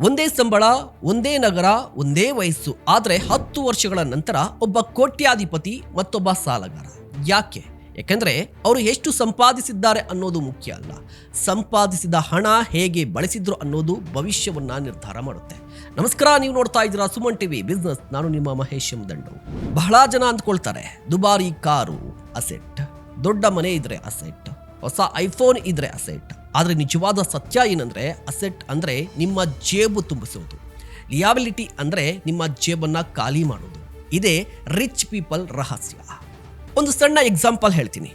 ಒಂದೇ ಸಂಬಳ, ಒಂದೇ ನಗರ, ಒಂದೇ ವಯಸ್ಸು. ಆದರೆ 10 ವರ್ಷಗಳ ನಂತರ ಒಬ್ಬ ಕೋಟ್ಯಾಧಿಪತಿ ಮತ್ತೊಬ್ಬ ಸಾಲಗಾರ. ಯಾಕೆ? ಯಾಕೆಂದ್ರೆ ಅವರು ಎಷ್ಟು ಸಂಪಾದಿಸಿದ್ದಾರೆ ಅನ್ನೋದು ಮುಖ್ಯ ಅಲ್ಲ, ಸಂಪಾದಿಸಿದ ಹಣ ಹೇಗೆ ಬಳಸಿದ್ರು ಅನ್ನೋದು ಭವಿಷ್ಯವನ್ನ ನಿರ್ಧಾರ ಮಾಡುತ್ತೆ. ನಮಸ್ಕಾರ, ನೀವು ನೋಡ್ತಾ ಇದ್ದೀರಾ ಸುಮನ್ ಟಿವಿ ಬಿಸ್ನೆಸ್. ನಾನು ನಿಮ್ಮ ಮಹೇಶ್ ದಂಡು. ಬಹಳ ಜನ ಅಂದ್ಕೊಳ್ತಾರೆ ದುಬಾರಿ ಕಾರು ಅಸೆಟ್, ದೊಡ್ಡ ಮನೆ ಇದ್ರೆ ಅಸೆಟ್, ಹೊಸ ಐಫೋನ್ ಇದ್ರೆ ಅಸೆಟ್. ಆದರೆ ನಿಜವಾದ ಸತ್ಯ ಏನಂದ್ರೆ ಅಸೆಟ್ ಅಂದ್ರೆ ನಿಮ್ಮ ಜೇಬು ತುಂಬಿಸೋದು, ಲಿಯಾಬಿಲಿಟಿ ಅಂದ್ರೆ ನಿಮ್ಮ ಜೇಬನ್ನ ಖಾಲಿ ಮಾಡೋದು. ಇದೇ ರಿಚ್ ಪೀಪಲ್ ರಹಸ್ಯ. ಒಂದು ಸಣ್ಣ ಎಕ್ಸಾಂಪಲ್ ಹೇಳ್ತೀನಿ.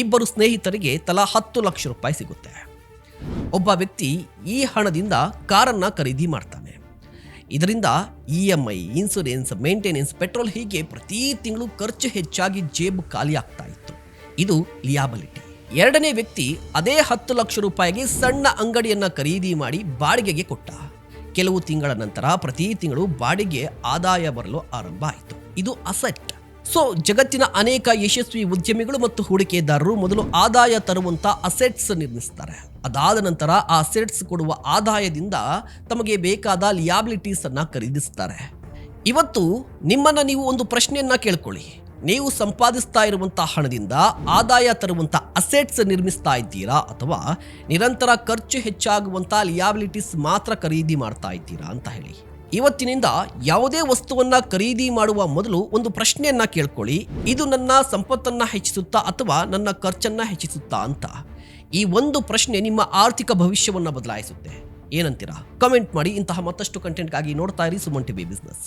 ಇಬ್ಬರು ಸ್ನೇಹಿತರಿಗೆ ತಲಾ 10 ಲಕ್ಷ ರೂಪಾಯಿ ಸಿಗುತ್ತೆ. ಒಬ್ಬ ವ್ಯಕ್ತಿ ಈ ಹಣದಿಂದ ಕಾರನ್ನ ಖರೀದಿ ಮಾಡ್ತಾನೆ. ಇದರಿಂದ EMI, ಇನ್ಸೂರೆನ್ಸ್, ಮೇಂಟೆನೆನ್ಸ್, ಪೆಟ್ರೋಲ್ ಹೀಗೆ ಪ್ರತಿ ತಿಂಗಳು ಖರ್ಚು ಹೆಚ್ಚಾಗಿ ಜೇಬು ಖಾಲಿ ಆಗ್ತಾ ಇತ್ತು. ಇದು ಲಿಯಾಬಿಲಿಟಿ. ಎರಡನೇ ವ್ಯಕ್ತಿ ಅದೇ 10 ಲಕ್ಷ ರೂಪಾಯಿಗೆ ಸಣ್ಣ ಅಂಗಡಿಯನ್ನ ಖರೀದಿ ಮಾಡಿ ಬಾಡಿಗೆಗೆ ಕೊಟ್ಟ. ಕೆಲವು ತಿಂಗಳ ನಂತರ ಪ್ರತಿ ತಿಂಗಳು ಬಾಡಿಗೆ ಆದಾಯ ಬರಲು ಆರಂಭ ಆಯಿತು. ಇದು ಅಸೆಟ್. ಸೊ ಜಗತ್ತಿನ ಅನೇಕ ಯಶಸ್ವಿ ಉದ್ಯಮಿಗಳು ಮತ್ತು ಹೂಡಿಕೆದಾರರು ಮೊದಲು ಆದಾಯ ತರುವಂತ ಅಸೆಟ್ಸ್ ನಿರ್ಮಿಸ್ತಾರೆ. ಅದಾದ ನಂತರ ಆ ಅಸೆಟ್ಸ್ ಕೊಡುವ ಆದಾಯದಿಂದ ತಮಗೆ ಬೇಕಾದ ಲಿಯಾಬಿಲಿಟೀಸ್ ಅನ್ನ ಖರೀದಿಸ್ತಾರೆ. ಇವತ್ತು ನಿಮ್ಮನ್ನ ನೀವು ಒಂದು ಪ್ರಶ್ನೆಯನ್ನ ಕೇಳ್ಕೊಳ್ಳಿ. ನೀವು ಸಂಪಾದಿಸ್ತಾ ಇರುವಂತಹ ಹಣದಿಂದ ಆದಾಯ ತರುವಂತ ಅಸೆಟ್ಸ್ ನಿರ್ಮಿಸ್ತಾ ಇದ್ದೀರಾ, ಅಥವಾ ನಿರಂತರ ಖರ್ಚು ಹೆಚ್ಚಾಗುವಂತ ಲಿಯಾಬಿಲಿಟೀಸ್ ಮಾತ್ರ ಖರೀದಿ ಮಾಡ್ತಾ ಇದ್ದೀರಾ ಅಂತ ಹೇಳಿ. ಇವತ್ತಿನಿಂದ ಯಾವುದೇ ವಸ್ತುವನ್ನ ಖರೀದಿ ಮಾಡುವ ಮೊದಲು ಒಂದು ಪ್ರಶ್ನೆಯನ್ನ ಕೇಳ್ಕೊಳ್ಳಿ. ಇದು ನನ್ನ ಸಂಪತ್ತನ್ನ ಹೆಚ್ಚಿಸುತ್ತಾ ಅಥವಾ ನನ್ನ ಖರ್ಚನ್ನ ಹೆಚ್ಚಿಸುತ್ತಾ ಅಂತ. ಈ ಒಂದು ಪ್ರಶ್ನೆ ನಿಮ್ಮ ಆರ್ಥಿಕ ಭವಿಷ್ಯವನ್ನ ಬದಲಾಯಿಸುತ್ತೆ. ಏನಂತೀರಾ? ಕಮೆಂಟ್ ಮಾಡಿ. ಇಂತಹ ಮತ್ತಷ್ಟು ಕಂಟೆಂಟ್ಗಾಗಿ ನೋಡ್ತಾ ಇರಿ ಸುಮನ್ ಟಿವಿ ಬಿಸ್ನೆಸ್.